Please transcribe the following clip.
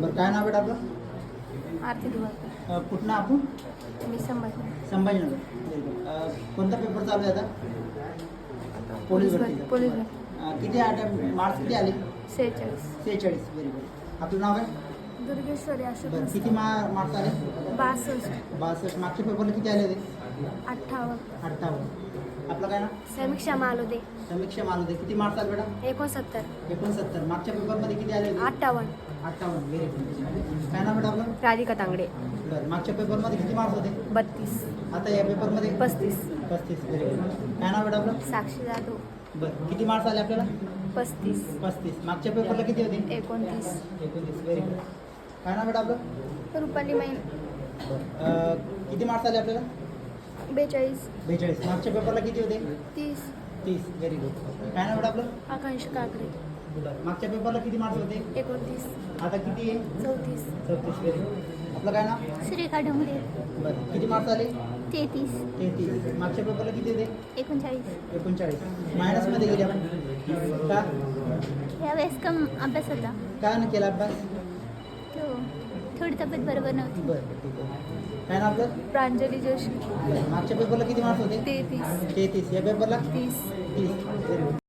बरं, काय नाव बेटा आपलं? आरती दिवाकर. कुठनं आपण? मी संभाजी. संभाजीनगर. Very good. कोणता पेपर चालू आहे आता? पोलीस भरतीचा. पोलीस किती मार्क्स किती आले? 46. 46. Very good. आपलं नाव आहे? दुर्गेश्वरी अशोक. बरं, किती मार्क्स आले? 62. 62. मागच्या पेपरला किती आले होते? 58. 58. आपलं काय नाव? समीक्षा मालुदे. समीक्षा मालुदे. किती मार्क्स आले बेटा? 69. 69. मागच्या पेपरमध्ये किती आले होते? 58. 58. Very good. काय नाव बेटा आपलं? राधिका तांगडे. बरं, मागच्या पेपरमध्ये किती मार्क्स होते? 32. आता या पेपरमध्ये? 35. 35. Very good. काय नाव बेटा आपलं? साक्षी जाधव. बरं, किती मार्क्स आले आपल्याला? 35. 35. मागच्या पेपरला किती होते? 29. 29. Very good. काय नाव बेटा आपलं? रुपाली मैन. किती मार्क्स आले आपल्याला? 42. 42. मागच्या पेपरला किती होते? 30. 30. Very good. काय नाव बेटा आपलं? आकांश काकडे. बरं, मागच्या पेपरला किती मार्क्स होते? 29. आता किती आहे? 34. 34. Very good. आपलं काय नाव? श्रीका ढोंगरे. बरं, किती मार्क्स आले? 33. 33. मागच्या पेपरला किती होते? 39. 39. मायनसमध्ये गेले आपण का? यावेळेस कम अभ्यास होता. काय नाही केला अभ्यास? तो थोडी तब्येत बरोबर नव्हती. बरं, ठीक आहे. काय नाव आपलं? प्रांजली जोशी. बरं, मागच्या पेपरला किती मार्क्स होते? 33. 33. या पेपरला? 30. 30. Very good.